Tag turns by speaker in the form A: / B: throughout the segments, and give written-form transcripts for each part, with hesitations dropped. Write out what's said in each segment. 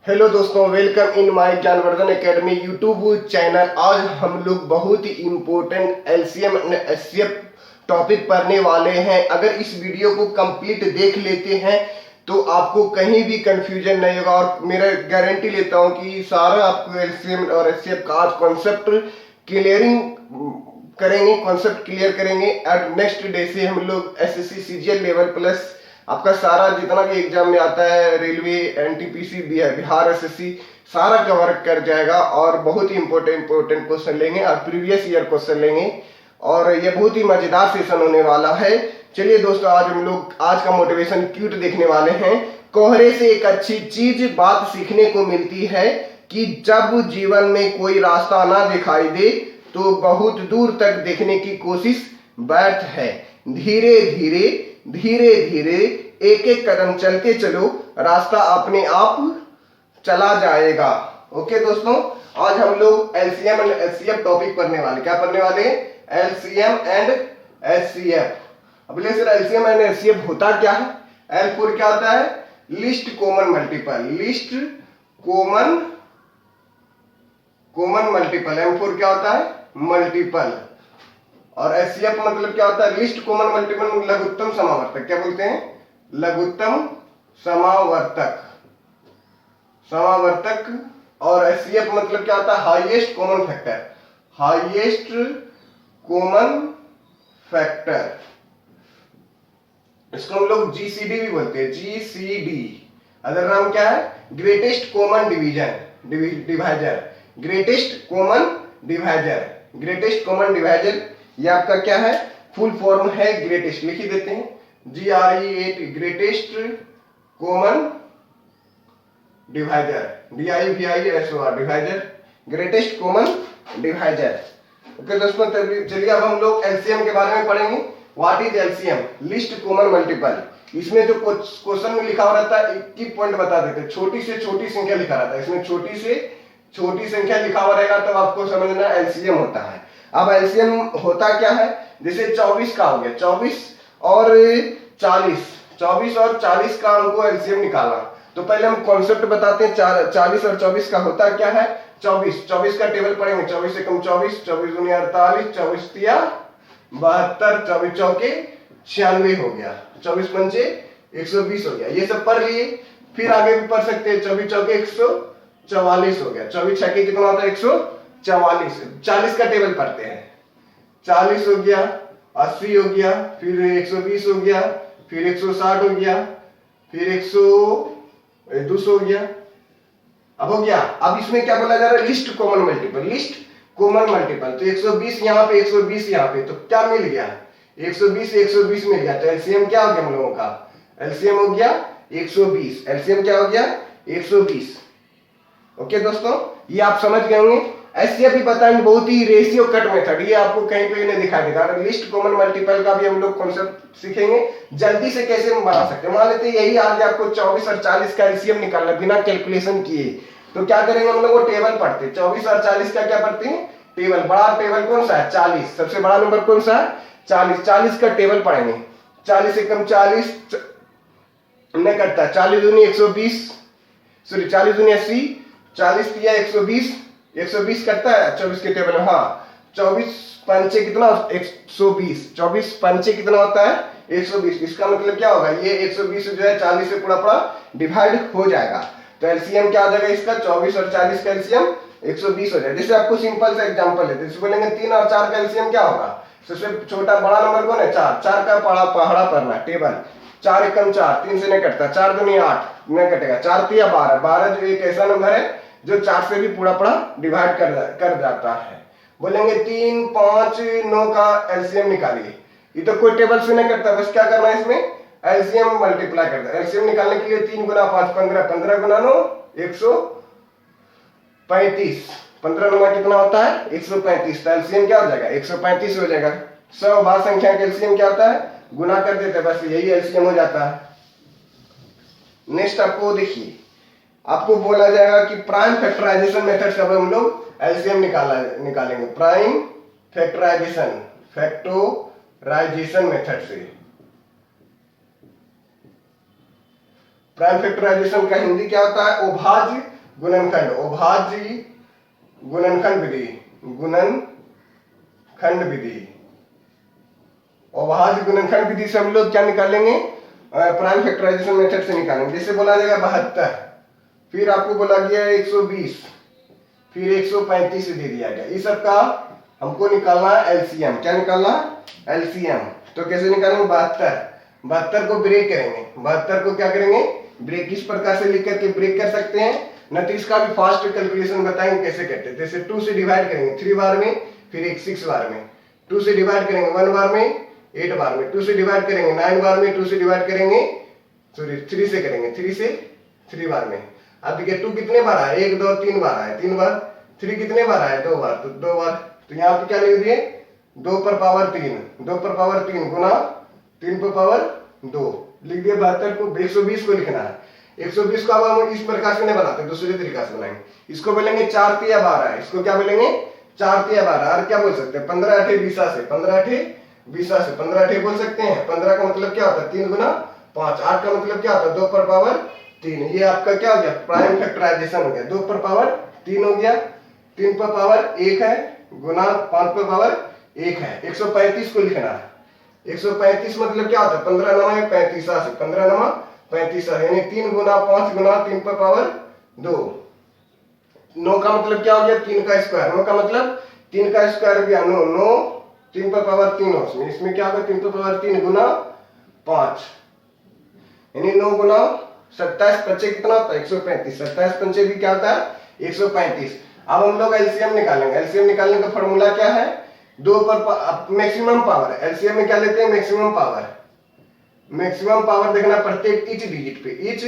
A: Hello दोस्तों, welcome in my Gyanvardhan academy YouTube channel. आज हम लोग बहुत ही important LCM and HCF topic पढ़ने वाले हैं। अगर इस वीडियो को कंप्लीट देख लेते हैं तो आपको कहीं भी कंफ्यूजन नहीं होगा और मेरा गारंटी लेता हूं कि सारा आपको एलसीएम और एचसीएफ का आज कॉन्सेप्ट क्लियरिंग करेंगे, कॉन्सेप्ट क्लियर करेंगे। और नेक्स्ट डे से हम लोग एसएससी सीजीएल लेवल प्लस आपका सारा जितना भी एग्जाम में आता है, रेलवे, एनटीपीसी, बिहार एसएससी, सारा कवर कर जाएगा और बहुत ही इंपॉर्टेंट क्वेश्चन लेंगे और प्रीवियस ईयर क्वेश्चन लेंगे और ये बहुत ही मजेदार सेशन होने वाला है। चलिए दोस्तों, आज हम लोग आज का मोटिवेशन क्यूट देखने वाले हैं। कोहरे से एक अच्छी चीज बात सीखने को मिलती है कि जब जीवन में कोई रास्ता ना दिखाई दे तो बहुत दूर तक देखने की कोशिश व्यर्थ है। धीरे धीरे धीरे धीरे एक एक कदम चलते चलो, रास्ता अपने आप चला जाएगा। ओके दोस्तों, आज हम लोग एलसीएम एंड एचसीएफ टॉपिक पढ़ने वाले। क्या पढ़ने वाले? LCM and HCF. अब सर, एलसीएम एंड एचसीएफ होता क्या है? एल फोर क्या होता है? List common multiple. Least common multiple. M for क्या होता है? मल्टीपल। और एचसीएफ मतलब क्या होता है? लिस्ट कॉमन मल्टीपल, लघुत्तम समावर्तक। क्या बोलते हैं? लघुत्तम समावर्तक। और एचसीएफ मतलब क्या होता है? Highest common factor. Highest common factor, इसको हम लोग जीसीडी भी बोलते हैं। जीसीडी अदर नाम क्या है? Greatest common divisor. Greatest common divisor ये आपका क्या है? फुल फॉर्म है ग्रेटेस्ट। लिख ही देते हैं, GRE8, greatest common divisor. DIVISOR divisor, greatest common divisor. Okay दोस्तों, चलिए अब हम लोग एलसीएम के बारे में पढ़ेंगे। What is LCM? List common multiple. इसमें जो क्वेश्चन में लिखा हुआ रहता है, एक ही पॉइंट बता देते हैं। छोटी से छोटी संख्या लिखा रहता है, इसमें छोटी से छोटी संख्या लिखा हुआ रहेगा तब आपको समझना एलसीएम होता है। अब एलसीएम होता क्या है? जैसे 24 का हो गया, 24 और 40, 24 और 40 का हमको एलसीएम निकालना। तो पहले हम कॉन्सेप्ट बताते हैं। 40 और 24 का होता क्या है? 24 का टेबल पढ़ेंगे। 24 से कम 24, 24 दूनी 48, 24 तिया 72, 24 चौके 96 हो गया, 24 पंचे 120 हो गया। ये सब पढ़ लिए। फिर आगे भी पढ़ सकते हैं। 24 चौके 144 हो गया। 24 छक्के कितना होता है? 144। 40 का टेबल पढ़ते हैं। 40 हो गया, 80 हो गया, फिर 120 हो गया, फिर 160 हो गया, फिर 200 हो गया। अब हो गया। अब इसमें क्या बोला जा रहा है? List common multiple. Least common multiple, तो 120 यहाँ पे, 120 यहाँ पे, तो क्या मिल गया? 120 120 मिल गया। तो एलसीएम क्या हो गया हम लोगों का? एलसीएम हो गया 120। एलसीएम क्या हो गया? 120। ओके दोस्तों, ये आप समझ गए होंगे। एचसीएफ भी बताएंगे, बहुत ही रेशियो कट मेथड, ये आपको कहीं पे नहीं दिखाई देगा। लिस्ट कॉमन मल्टीपल का भी हम लोग कॉन्सेप्ट सीखेंगे, जल्दी से कैसे हम बना सकते हैं। मान लेते हैं यही आज आपको 24 और 40 का एलसीएम निकालना बिना कैलकुलेशन किए, तो क्या करेंगे हम लोग? वो टेबल पढ़ते हैं। 24 और 40 का क्या पढ़ते हैं? टेबल। बड़ा टेबल कौन सा है? 40। सबसे बड़ा नंबर कौन सा है? 40। 40 का टेबल पढ़ेंगे। 40 से कम 40 नहीं कटता। 40 दूनी 120, सॉरी 40 दूनी 80, 40 तिया 120, 120 करता है 24 के टेबल में। हाँ, 24 पंचे कितना? 120। 24 पंचे कितना होता है? 120। इसका मतलब क्या होगा? ये 120 जो है 40 से पूरा डिवाइड हो जाएगा। तो एलसीएम क्या हो जाएगा इसका? 24 और 40 का एलसीएम 120 हो जाएगा। जैसे आपको सिंपल सा एग्जांपल लेते हैं, बोलेंगे 3 और 4 का एलसीएम क्या होगा? सबसे छोटा बड़ा नंबर कौन है? 4। 4 का पहाड़ा पढ़ना टेबल। 4 एकम 4, 3 से नहीं कटता। 4 दूनी 8 नहीं कटेगा। 4 तिया 12। 12 जो एक ऐसा नंबर है जो 4 से भी पूरा डिवाइड कर जाता है। बोलेंगे 3 5 9 का एलसीएम निकालिए। ये तो कोई टेबल से नहीं करता, बस क्या करना है इसमें? एलसीएम मल्टीप्लाई करता है। एलसीएम निकालने के लिए 3 गुना 5 15, 15 गुना 9 135, 15 9 कितना होता है? 135। तो एलसीएम क्या हो जाएगा? 135 हो जाएगा। 100 भाग संख्या का एलसीएम क्या होता है? गुना कर देते हैं, बस यही एलसीएम हो जाता है। नेक्स्ट आपको देखिए, आपको बोला जाएगा कि प्राइम फैक्टराइजेशन मेथड से हम लोग एलसीएम निकालेंगे। प्राइम फैक्टराइजेशन मेथड से। प्राइम फैक्टराइजेशन का हिंदी क्या होता है? अभाज्य गुणनखंड, अभाज्य गुणनखंड विधि, गुणनखंड विधि, अभाज्य गुणनखंड विधि से हम लोग क्या निकालेंगे, प्राइम फैक्टराइजेशन मेथड से निकालेंगे। जैसे बोला जाएगा 72, फिर आपको बोला गया 120, फिर 135 दे दिया गया। इस सब का हमको निकालना है एलसीएम। क्या निकालना है? एलसीएम। तो कैसे निकालेंगे? 72 को ब्रेक करेंगे। 72 को क्या करेंगे? ब्रेक। किस प्रकार से लिख करके ब्रेक कर सकते हैं न, तो इसका भी फास्ट कैलकुलेशन बताएंगे कैसे करते हैं। जैसे 2 से डिवाइड करेंगे 3 बार में, फिर एक 6 बार में, 2 से डिवाइड करेंगे 1 बार में, 8 बार में, 2 से डिवाइड करेंगे 9 बार में, 2 से डिवाइड करेंगे 3 से करेंगे 3 से 3 बार में। अब देखिए 2 कितने बार आया? 1 2 3 बार आया, 3 बार। 3 कितने बार आया? 2 बार, तो 2 बार। तो यहाँ पे क्या लिख दिए? 2 पर पावर 3, 2 पर पावर 3 गुना 3 पर पावर 2 लिख दिया। 72 को 120 को लिखना है। 120 को अब हम इस प्रकार से नहीं बनाते, दूसरे तरीका से बनाएंगे। इसको बोलेंगे 4 तिया 12, इसको क्या बोलेंगे? 4 तिया 12। और क्या बोल सकते हैं? 15 8 20 से, 15 8 20 से 15 8 बोल सकते हैं। 15 का मतलब क्या होता है? 3 गुना 5। 8 का मतलब क्या होता है? 2 पर पावर 3। ये आपका क्या हो गया? प्राइम फैक्टराइजेशन हो गया। 2 पर पावर 3 हो गया, 3 पर पावर 1 है, गुना 5 पर पावर 1 है। 135 को लिखना है। 135 मतलब क्या होता है? 15 9 35 से, 15 9 35 यानी 3 गुना 5 गुना 3 पर पावर 2। 9 का मतलब क्या हो गया? 3 का स्क्वायर। 9 का मतलब 3 का स्क्वायर हो गया 9। 9 3 पर पावर 3 हो, इसमें क्या होगा? 3 पर पावर 3 गुना 5 यानी 9 गुना 27 पंचे कितना होता है? 135। 27 पंचे भी क्या होता है? 135। अब हम लोग एलसीएम निकालेंगे। एलसीएम निकालने का फॉर्मूला क्या है? 2 पर मैक्सिमम पावर। एलसीएम में क्या लेते हैं? Maximum power. मैक्सिमम पावर देखना प्रत्येक ईच डिजिट पे, ईच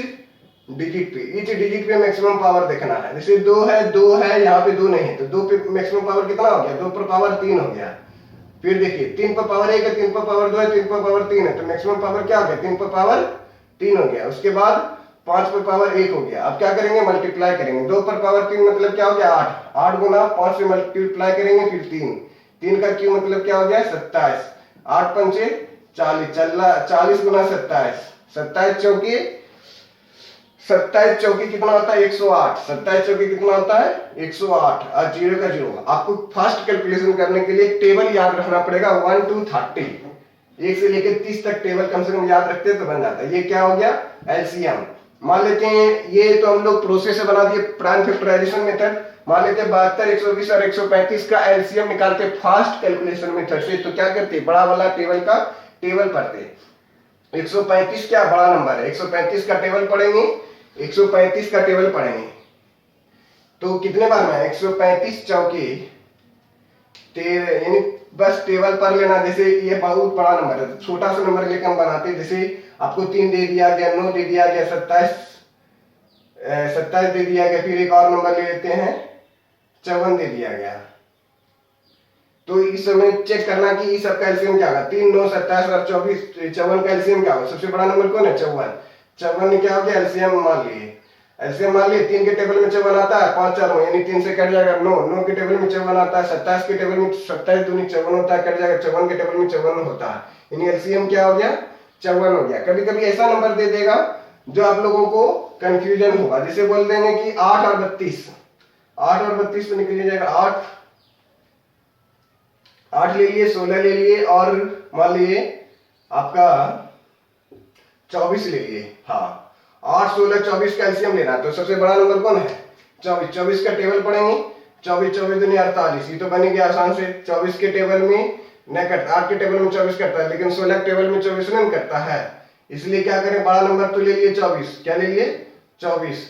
A: डिजिट पे मैक्सिमम पावर देखना है। जैसे 2 है, यहाँ पे 2 नहीं है, तो 2 पे मैक्सिमम पावर कितना हो गया? 2 पर पावर 3 हो गया। फिर देखिए 3 पर पावर 1 है, 3 पर पावर 2 है, 3 पर पावर 3 है, तो मैक्सिमम पावर क्या हो गया? 3 पर पावर 3 हो गया। उसके बाद 5 पर पावर 1 हो गया। अब क्या करेंगे? मल्टीप्लाई करेंगे। 2 पर पावर 3 मतलब क्या हो गया? 8। 8 गुना 5 से मल्टीप्लाई करेंगे, फिर 3 का क्यू मतलब क्या हो गया? 27। 8 पंचे 40, 40 गुना 27, 27 चौकी कितना होता है? 108। 27 चौकी कितना होता है? 108। और 0 का 0। आपको फास्ट कैलकुलेशन करने के लिए टेबल याद रखना पड़ेगा 1 to 30, 1 से लेकर 30 तक टेबल कम से कम याद रखते हैं तो बन जाता है। ये क्या हो गया? एलसीएम। मान लेते हैं ये तो हम लोग प्रोसेस से बना दिए, प्राइम फैक्टराइजेशन मेथड। मान लेते हैं 72, 120 और 135 का एलसीएम निकालते फास्ट कैलकुलेशन मेथड से। तो क्या करते? बड़ा वाला टेबल का टेबल पढ़ते। 135 क्या बड़ा नंबर है? 135 का टेबल पढ़ेंगे, 135 का टेबल पढ़ेंगे तो कितने बार में? 135 चौकी यानी बस टेबल पर लेना। जैसे ये बहुत बड़ा नंबर है, छोटा सा नंबर लेकर हम बनाते हैं। जैसे आपको 3 दे दिया गया, 9 दे दिया गया, 27 दे दिया गया, फिर एक और नंबर ले लेते हैं 54 दे दिया गया। तो इस समय चेक करना कि इस सबका एलसीएम क्या होगा? 3 9 27 और 24, 54 का एलसीएम क्या होगा? सबसे बड़ा नंबर कौन है? 54। 54 ने क्या हो गया? एलसीएम मान लिए। एलसीएम मान लिए 3 के टेबल में 54 आता है, 5 4 यानी 3 से कट जाएगा 9। 9 के टेबल में 54 आता है, 27 के टेबल में 27 दूनी 54 होता है, कट जाएगा 54 के टेबल में 54 होता है, यानी एलसीएम क्या हो गया? 54 हो गया। कभी कभी ऐसा नंबर दे देगा जो आप लोगों को कंफ्यूजन होगा। जैसे बोल देंगे कि 8 और 32, 8 और 32 तो निकल जाएगा 8 ले लिए, 16 ले लिए और मान लिए आपका 24 ले लिए। हाँ 8 16 24 का एलसीएम लेना है। तो सबसे बड़ा नंबर कौन है? 24। 24 का टेबल पढ़ेंगे। 24 24 दूनी 48, ये तो बनेगी आसान से। 24 के टेबल में नहीं करता, 8 के टेबल में 24 करता है, लेकिन 16 के टेबल में 24 नहीं करता है। इसलिए क्या करें? बड़ा नंबर तो ले लिए 24। क्या ले लिए? 24।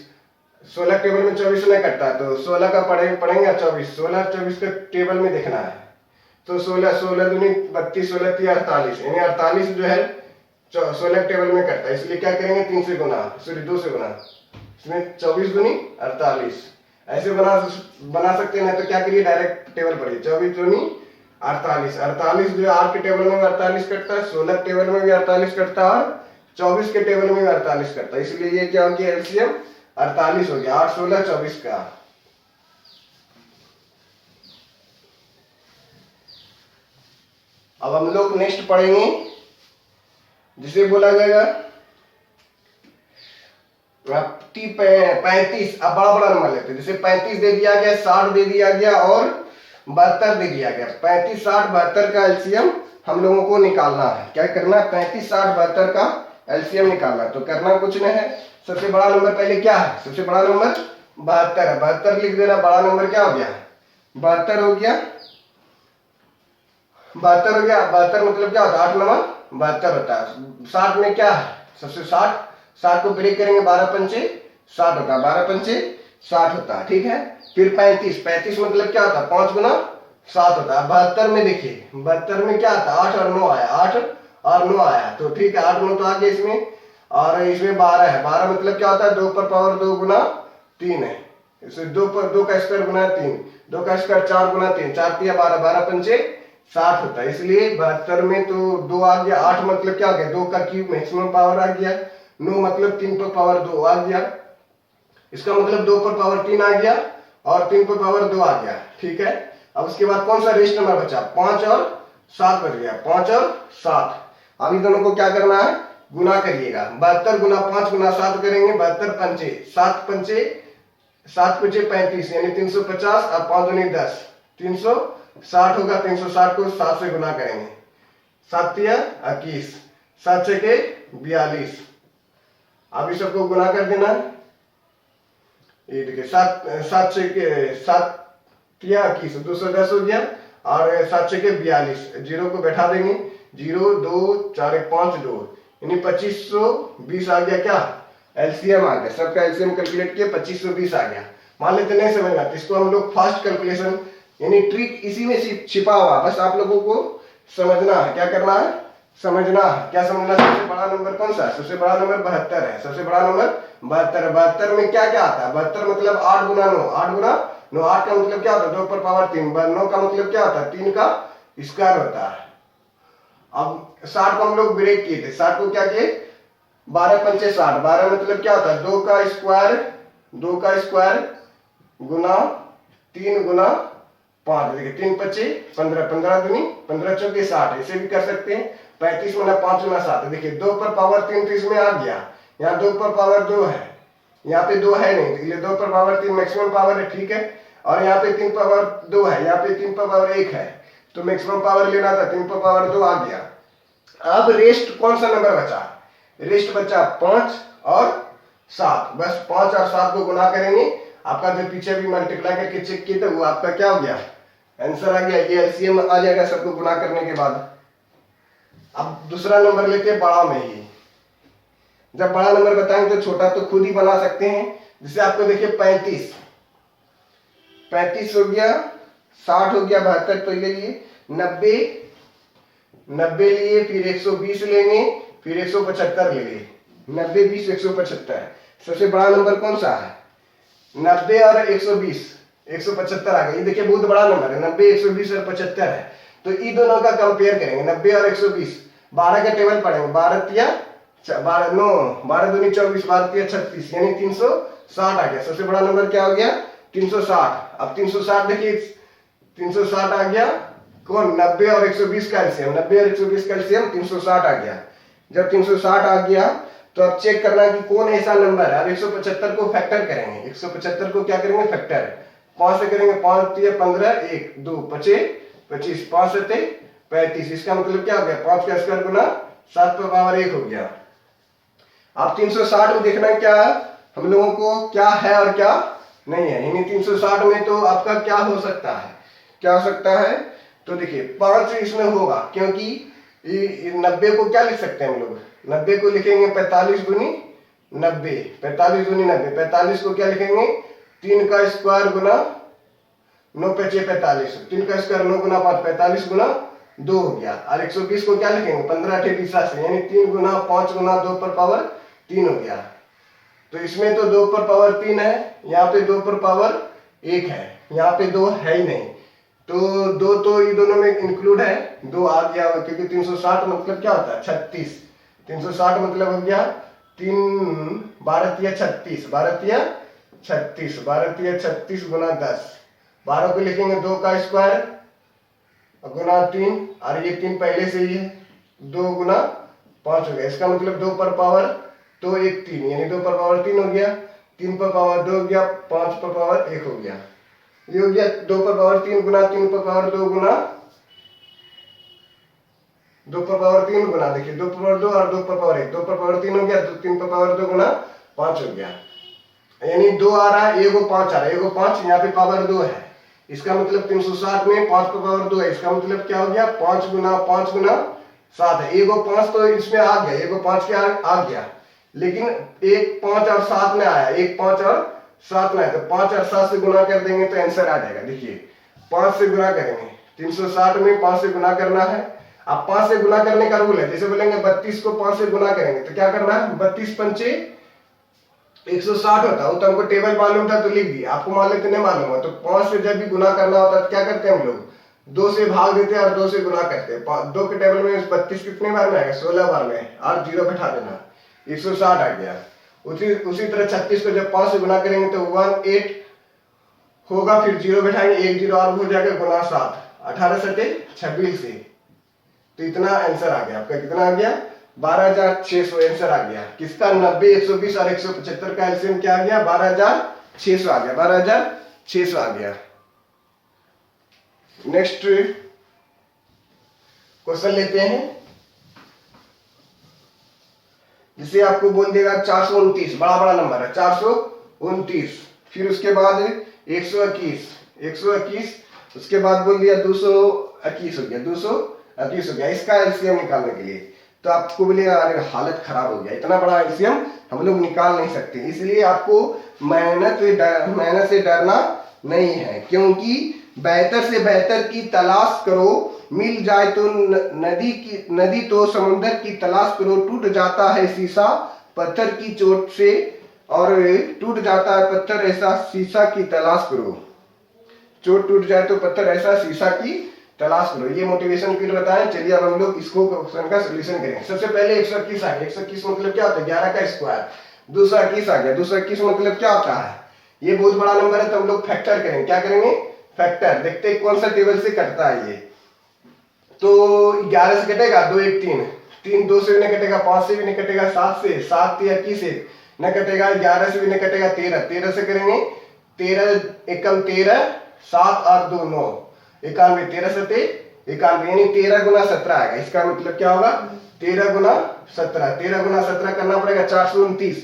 A: 16 के टेबल में 24 नहीं करता है, तो 16 का पढ़ेंगे 24। 16 24 के टेबल में देखना है। तो 16 16 दूनी 32, 16 3 48, यानी 48 जो है 16 टेबल में करता है। इसलिए क्या करेंगे? 3 से गुना, सॉरी 2 से गुना, इसमें 24 दूनी 48 ऐसे बना सकते हैं। तो क्या करिए? डायरेक्ट टेबल पढ़िए। 24 दूनी 48, 48 जो है 8 के टेबल में भी 48 कटता है, 16 के टेबल में भी 48 कटता है और 24 के टेबल में भी 48 कटता है। इसलिए ये क्या हो गया? एलसीएम 48 हो गया। 8 16 24 का। अब हम लोग नेक्स्ट पढ़ेंगे जिसे बोला जाएगा अब 35, अब बड़ा बड़ा नंबर लेते हैं, जैसे 35 दे दिया गया, 60 दे दिया गया और 72 दे दिया गया। 35, 60, 72 का एलसीएम हम लोगों को निकालना है। क्या करना है? 35, 60, 72 का एलसीएम निकालना है। तो करना कुछ नहीं है, सबसे बड़ा नंबर पहले क्या है? सबसे बड़ा नंबर 72 है, 72 लिख देना। बड़ा नंबर क्या हो गया? 72 हो गया, 72 हो गया। 72 मतलब क्या होता है? 8 नंबर 72 होता है। 60 में क्या है? सबसे 60 को ब्रेक करेंगे, 12 पंचे 60 होता है, 12 पंचे 60 होता है, ठीक है। फिर 35 मतलब क्या होता है? 5 गुना 7 होता है। 72 में देखिए, 72 में क्या आता है? 8 और 9 आया, 8 और 9 आया, तो ठीक है, 8 9 तो आ गया इसमें, और इसमें 12 है। 12 मतलब क्या होता है? 2 पर पावर 2 गुना 3 है, इसे 2 पर 2 का स्क्वायर गुना 3, 2 का स्क्वायर 4 गुना 3, 4 3 12, 12 पंचे 60 होता है। इसलिए 72 में तो 2 आ गया। 8 मतलब क्या हो गया? 2 का क्यूब मैक्सिमम पावर आ गया। 9 मतलब 3 पर पावर 2 आ गया, इसका मतलब 2 पर पावर 3 आ गया और 3 पर पावर 2 आ गया, ठीक है। अब उसके बाद कौन सा रेस्ट नंबर बचा? 5 और 7 बच गया, 5 और 7। अब इन दोनों को क्या करना है? गुना करिएगा। 72 गुना 5 गुना 7 करेंगे, 72 पंचे 7 पंचे 7 पंचे 35 यानी 350 और 5 दूनी 10, 360 होगा। 360 को 7 से गुना करेंगे, 7 तिया 21, 7 छके 42। अब इस सबको गुना कर देना, ये देखिए 7 छके 7 तिया 21, 210 हो गया, और 7 छके 42, जीरो को बैठा देंगे, 0 2 4 1 5 2 यानी 2520 आ गया। क्या? एलसीएम आ गया। सबका एलसीएम कैलकुलेट किया, 2520 आ गया। मान लेते नहीं समझ में आता, इसको हम लोग फास्ट कैलकुलेशन यानी ट्रिक इसी में छिपा हुआ, बस आप लोगों को समझना है। क्या करना है? समझना है। क्या समझना? सबसे बड़ा नंबर कौन सा है? सबसे बड़ा नंबर 72 है। सबसे बड़ा नंबर 72 है। 72 में क्या क्या आता है? 72 मतलब 8 गुना 9, 8 गुना 9, 8 का मतलब क्या होता है? 2 पर पावर 3, 9 का मतलब क्या होता है? 3 का स्क्वायर होता है। अब 60 को हम लोग ब्रेक किए थे, 60 को क्या किए? 12 पंचे 60, 12 मतलब क्या होता है? 2 का स्क्वायर, 2 का स्क्वायर गुना 3 गुना 5, देखिए 3 पच्चे 15, 15 दूनी 15 चौके 60, ऐसे भी कर सकते हैं। 35 गुना 5 गुना 7, देखिए 2 पर पावर 3 तो इसमें आ गया, यहाँ 2 पर पावर 2 है, यहाँ पे 2 है नहीं, इसलिए 2 पर पावर 3 मैक्सिमम पावर है, ठीक है। और यहाँ पे 3 पर पावर 2 है, यहाँ पे 3 पर पावर 1 है, तो मैक्सिमम पावर लेना था, 3 पर पावर 2 आ गया। अब रेस्ट कौन सा नंबर बचा? रेस्ट बचा 5 और 7, बस 5 और 7 को गुना करेंगे। आपका जो पीछे भी मल्टीप्लाई करके चेक किया था वो आपका क्या हो गया? आंसर आ गया। ये एलसीएम आ जाएगा सबको गुना करने के बाद। अब दूसरा नंबर लेते हैं बड़ा में ही। जब बड़ा नंबर बताएंगे तो छोटा तो खुद ही बना सकते हैं। जैसे आपको देखिए 35 हो गया, 60 हो गया, 72 पहले लिए, 90 लिए, फिर 120 लेंगे, फिर 175 लेंगे। 90 20 175। सबसे बड़ा नंबर कौन सा है? 90 और 120, 175 आ गया। ये देखिए बहुत बड़ा नंबर है, 90 120 और 75 है। तो इन दोनों का कंपेयर करेंगे, 90 और 120। 12 का टेबल पढ़ेंगे, 12 तिया 12 9, 12 दूनी 24, 12 तिया 36 यानी 360 आ गया। सबसे बड़ा नंबर क्या हो गया? 360। अब 360 देखिए, 360 आ गया। कौन? 90 और 120 का एलसीएम, 90 और 120 का एलसीएम 360 आ गया। जब 360 आ गया तो अब चेक करना कि कौन ऐसा नंबर है। अब 175 को फैक्टर करेंगे, 175 को क्या करेंगे? फैक्टर 5 से करेंगे, 5 तिया 15, 1 2 पचे 25, 5 सते 35, इसका मतलब क्या हो गया? 5 का स्क्वायर गुना 7 पर पावर 1 हो गया। अब 360 में देखना क्या है हम लोगों को, क्या है और क्या नहीं है। यानी 360 में तो आपका क्या हो सकता है? क्या हो सकता है? तो देखिए 5 इसमें होगा, क्योंकि 90 को क्या लिख सकते हैं हम लोग? 90 को लिखेंगे 45 दूनी 90, 45 दूनी 90, 45 को क्या लिखेंगे? 3 का स्क्वायर गुना 9 पचे 45, 3 का स्क्वायर 9 गुना 5, 45 गुना 2 हो गया। और 120 को क्या लिखेंगे? 15 8 20 यानी 3 गुना 5 गुना 2 पर पावर 3 हो गया। तो इसमें तो 2 पर पावर 3 है, यहाँ पे 2 पर पावर 1 है, यहाँ पे 2 है ही नहीं, तो 2 तो ये दोनों में इंक्लूड है, 2 आ गया, क्योंकि 360 मतलब क्या होता है? 36। 360 मतलब हो गया 3 12 तिया 36, 12 तिया 36, 12 तिया 36 गुना 10, 12 को लिखेंगे 2 का स्क्वायर गुना 3, और ये 3 पहले से ही है, 2 गुना 5 हो गया। इसका मतलब 2 पर पावर तो एक 3 यानी 2 पर पावर 3 हो गया, 3 पर पावर 2 हो गया, 5 पर पावर 1 हो गया। ये हो गया 2 पर पावर 3 गुना 3 पर पावर 2 गुना 2 पर पावर 3 गुना, देखिए 2 पर पावर 2 और 2 पर पावर 1, 2 पर पावर 3 हो गया, 3 पर पावर 2 गुना 5 हो गया, यानी 2 आ रहा है, 1 को 5 आ रहा है, 1 को 5 यहाँ पे पावर 2 है, इसका मतलब 360 में 5 पर पावर 2 है, इसका मतलब क्या हो गया 5 गुना 5 गुना 7 है। 1 को 5 तो इसमें आ गया, 1 को 5 के आ गया, लेकिन 1 5 और 7 में आया, 1 5 और 7 में आया, तो 5 और 7 से गुना कर देंगे तो आंसर आ जाएगा। देखिए 5 से गुना करेंगे, 360 में 5 से गुना करना है। अब 5 से गुना करने का रूल है, जैसे बोलेंगे 32 को 5 से गुना करेंगे तो क्या करना है, 32 पंचे 160 होता है, तो हमको टेबल मालूम था तो लिख दिया, आपको मान लेते नहीं मालूम है तो 5 से जब भी गुना करना होता है तो क्या करते हैं हम लोग 2 से भाग देते हैं और 2 से गुना करते हैं। 2 के टेबल में 32 कितने बार में आएगा, 16 बार में, और 0 बैठा देना, 160 आ गया। उसी तरह 36 को जब 5 से गुना करेंगे तो 18 होगा, फिर 0 बैठाएंगे, 1 0 और हो जाएगा, गुना 7, 18 सटे 26 से, तो इतना आंसर आ गया आपका, कितना आ गया 12,600 आंसर आ गया। किसका 90, 120 और 175 का एलसीएम क्या आ गया 12,600 आ गया, 12,600 आ गया। नेक्स्ट क्वेश्चन लेते हैं, जिसे आपको बोल देगा 429, बड़ा नंबर है 429, फिर उसके बाद 121, उसके बाद बोल दिया 221 हो गया, 221 हो गया। इसका एलसीएम निकालने के लिए तो आपको बोलेगा अरे हालत खराब हो गया, इतना बड़ा एलसीएम हम लोग निकाल नहीं सकते, इसलिए आपको मेहनत से डरना नहीं है, क्योंकि बेहतर से बेहतर की तलाश करो, मिल जाए तो नदी तो समुंदर की तलाश करो, टूट जाता है शीशा पत्थर की चोट से, और टूट जाता है पत्थर ऐसा शीशा की तलाश करो, चोट टूट जाए तो पत्थर ऐसा शीशा की तलाश करो। ये मोटिवेशन पीरियड बताएं। चलिए अब हम लोग इसको क्वेश्चन का सोल्यूशन करेंगे। सबसे पहले 121 आ गया, 121 मतलब क्या होता है 11 का स्क्वायर, 221 आ गया, 221 मतलब क्या होता है, ये बहुत बड़ा नंबर है तो हम लोग फैक्टर करेंगे। क्या करेंगे, फैक्टर, देखते हैं कौन सा टेबल से कटता है ये। तो 11 से कटेगा 2 1 3, 3 2 से भी नहीं कटेगा, 5 से भी नहीं कटेगा, 7 से, 7 3 21 न कटेगा, 11 से भी नहीं कटेगा, 13 से करेंगे, 13 एकम 13, 7 और 2 9, 91, 13 सते 91, यानी 13 गुना 17 आएगा। इसका मतलब क्या होगा 13 गुना 17, 13 गुना 17 करना पड़ेगा 429,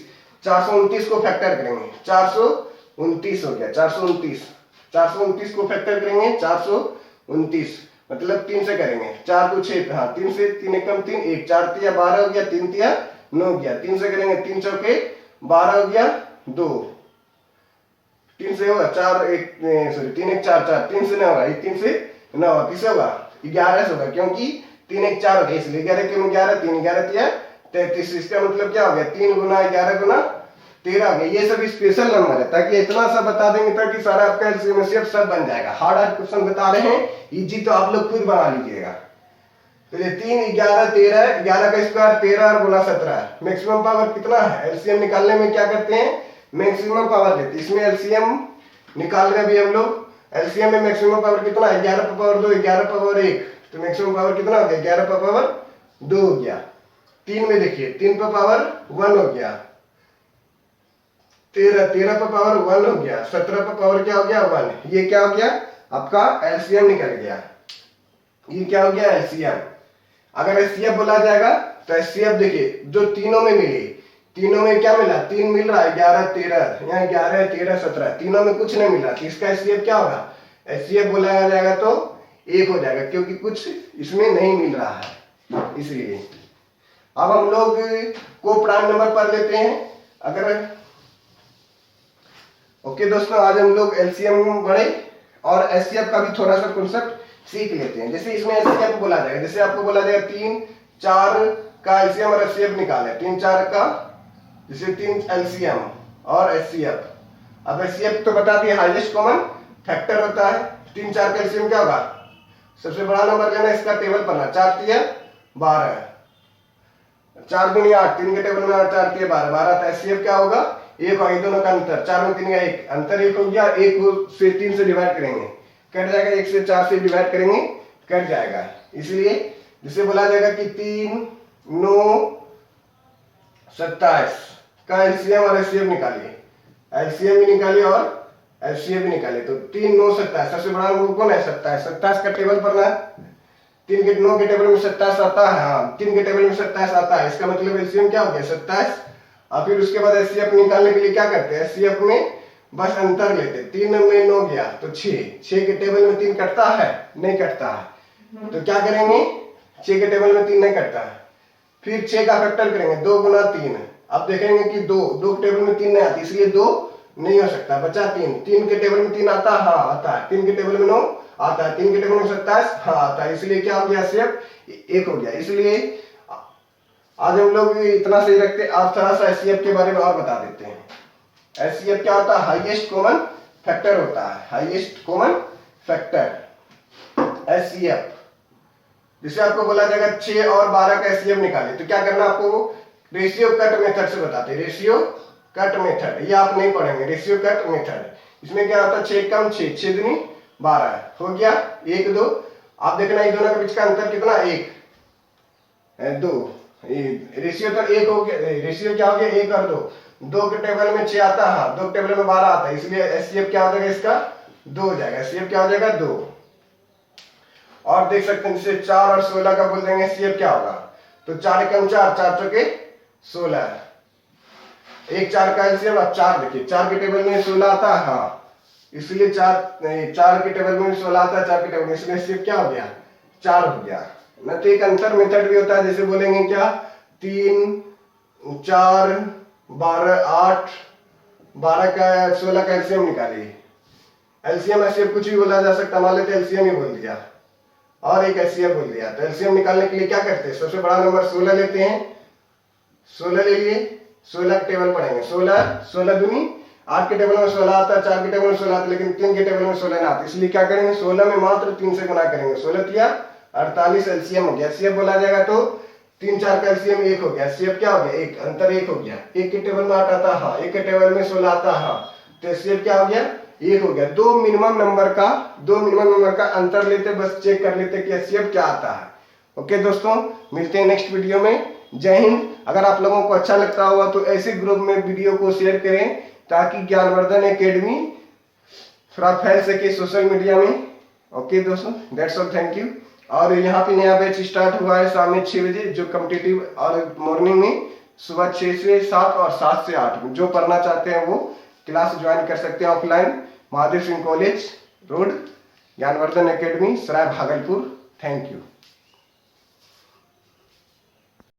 A: 429 को फैक्टर करेंगे, 429 हो गया, 429 को फैक्टर करेंगे, 429 मतलब 3 से करेंगे, 4 2 6, हाँ 3 से, 3 एकम 3, 1 4 तिया 12 हो गया, 3 तिया 9 हो गया, 3 से करेंगे, 3 चौके 12 हो गया, 2 3 से होगा 4 1 सॉरी 3 1 4 4, 3 से नहीं होगा, 3 से 9 होगा, किससे होगा 11 से होगा, क्योंकि 3 1 4 होगा, इसलिए 11 क्यों 11, 3 11 तिया 33। इसका मतलब क्या हो गया 3 गुना 11 गुना 13 हो गया। ये सब स्पेशल नंबर है, ताकि इतना सा बता देंगे ताकि सारा आपका एलसीएम सब बन जाएगा। हार्ड क्वेश्चन बता रहे हैं, इजी तो आप लोग खुद बना लीजिएगा। चलिए 3 11 13, 11 का स्क्वायर 13 और गुना 17, मैक्सिमम पावर कितना है, एलसीएम निकालने में क्या करते हैं मैक्सिमम पावर लेते हैं। इसमें एलसीएम निकाल रहे भी हम लोग, एलसीएम में मैक्सिमम पावर कितना है 11 पर पावर 2, 11 पर पावर 1, तो मैक्सिमम पावर कितना हो गया 11 पर पावर 2 हो गया। 3 में देखिए 3 पर पावर 1 हो गया, 13 पर पावर 1 हो गया, 17 पर पावर क्या हो गया 1, ये क्या हो गया आपका एलसीएम निकल गया। ये क्या हो गया एलसीएम। अगर एचसीएफ बोला जाएगा तो एचसीएफ देखिए जो तीनों में मिले, तीनों में क्या मिला 3 मिल रहा है, 11 13, यहाँ 11 13 17, तीनों में कुछ नहीं मिल रहा, इसका एचसीएफ क्या होगा, एचसीएफ बोला जाएगा तो 1 हो जाएगा, क्योंकि कुछ इसमें नहीं मिल रहा है, इसलिए। अब हम लोग को प्राइम नंबर पर लेते हैं। अगर ओके दोस्तों, आज हम लोग एलसीएम बढ़े और एचसीएफ का भी थोड़ा सा कॉन्सेप्ट सीख लेते हैं। जैसे इसमें एचसीएफ बोला जाएगा, जैसे आपको बोला जाएगा 3 4 का एलसीएम और एचसीएफ निकाले, 3 4 का, जैसे 3 एलसीएम और एचसीएफ। अब एचसीएफ तो बता दिए हाईएस्ट कॉमन फैक्टर होता है, 3 4 का एलसीएम क्या होगा, सबसे बड़ा नंबर लेना, इसका टेबल पढ़ना, 4 तिया 12, 4 दूनी 8, 3 के टेबल में 8 4 तिया 12, 12 था। एचसीएफ क्या होगा 1 होगा, दोनों का अंतर, 4 में 3 का 1, अंतर 1 हो गया, 1 से 3 से डिवाइड करेंगे कट जाएगा, 1 से 4 से डिवाइड करेंगे कट जाएगा। इसलिए जिसे बोला जाएगा कि 3 9 27 का एलसीएम और एचसीएफ निकालिए। एलसीएम भी निकालिए और एचसीएफ भी निकालिए। तो 3 9 27, सबसे बड़ा नंबर कौन है? 27। 27 का टेबल पढ़ना है। 3 के 9 के टेबल में 27 आता है। हाँ, 3 के टेबल में 27 आता है। इसका मतलब एलसीएम क्या हो गया? 27। और फिर उसके बाद एचसीएफ निकालने के लिए क्या करते हैं? एचसीएफ में बस अंतर लेते। 3 में 9 गया तो 6। 6 के टेबल में 3 कटता है? नहीं कटता है। तो क्या करेंगे? 6 के टेबल में 3 नहीं कटता है। फिर 6 का फैक्टर करेंगे, 2 गुना 3। अब देखेंगे कि 2 के टेबल में 3 नहीं आती, इसलिए 2 नहीं हो सकता, बचा 3। 3 के टेबल में 3 आता है? हाँ आता है। 3 के टेबल में 9 आता है। 3 के टेबल में 27? हाँ आता है। इसलिए क्या हो गया? एचसीएफ 1 हो गया। इसलिए आज हम लोग इतना सही रखते। आप थोड़ा सा एचसीएफ के बारे में और बता देते हैं। एचसीएफ क्या होता है? हाईएस्ट कॉमन फैक्टर होता है। Highest common factor HCF. जिसे आपको बोला जाएगा 6 और 12 का एचसीएफ निकाले, तो क्या करना आपको? रेशियो कट मेथड से बताते हैं। रेशियो कट मेथड, ये आप नहीं पढ़ेंगे। रेशियो कट मेथड, इसमें क्या होता है? 6 कम 6, 6 दूनी 12 हो गया। 1 2, आप देखना इन दोनों के बीच का अंतर कितना? 1 2। रेशियो तो 1 हो गया। रेशियो क्या हो गया? 1 और 2। 2 के टेबल में 6 आता है, 2 के टेबल में 12 आता है, इसलिए एचसीएफ क्या हो जाएगा? इसका 2 हो जाएगा। एचसीएफ क्या हो जाएगा? 2। और देख सकते हैं जैसे 4 और 16 का बोल देंगे एचसीएफ क्या होगा? तो 4 कम 4, 4 चौके 16। 1 4 का एलसीएम। अब 4 देखिए, 4 के टेबल में 16 आता है। हाँ, इसलिए 4 के टेबल में 16 आता है। 4 के टेबल में, इसलिए एचसीएफ क्या हो गया? 4 हो गया ना। तो एक अंतर मेथड भी होता है, जैसे बोलेंगे क्या? 3 4 12 8 12 का 16 का एलसीएम निकालिए। एलसीएम एचसीएफ कुछ भी बोला जा सकता, मान लेते एलसीएम ही बोल दिया और एक एचसीएफ बोल दिया। तो एलसीएम निकालने के लिए क्या करते हैं? सबसे बड़ा नंबर 16 लेते हैं। 16 ले लिए, 16 के टेबल पढ़ेंगे। 16 दूनी 8 के टेबल में 16 आता है, 4 के टेबल में 16 आता है, लेकिन 3 के टेबल में 16 ना आता, इसलिए क्या करेंगे? 16 में मात्र 3 से गुना करेंगे। 16 तिया 48 एलसीएम हो गया। एचसीएफ बोला जाएगा तो 3 4 का एलसीएम 1 हो गया। एचसीएफ क्या हो गया? 1। अंतर 1 हो गया। 1 के टेबल में 8 आता है, हाँ। 1 के टेबल में 16 आता है, हाँ। तो एचसीएफ क्या हो गया? 1 हो गया। 2 मिनिमम नंबर का अंतर लेते, बस चेक कर लेते कि एचसीएफ क्या आता है। ओके दोस्तों, मिलते हैं नेक्स्ट वीडियो में। जय हिंद। अगर आप लोगों को अच्छा लगता होगा तो ऐसे ग्रुप में वीडियो को शेयर करें, ताकि ज्ञानवर्धन एकेडमी थोड़ा फैल सके सोशल मीडिया में। ओके दोस्तों, दैट्स ऑल, थैंक यू। और यहाँ पे नया बैच स्टार्ट हुआ है शाम में 6 बजे, जो कॉम्पिटिटिव, और मॉर्निंग में सुबह 6 से 7 और 7 से 8। जो पढ़ना चाहते हैं वो क्लास ज्वाइन कर सकते हैं offline. Mahadev Singh college road, Gyanvardhan academy, Sarai Bhagalpur. Thank you.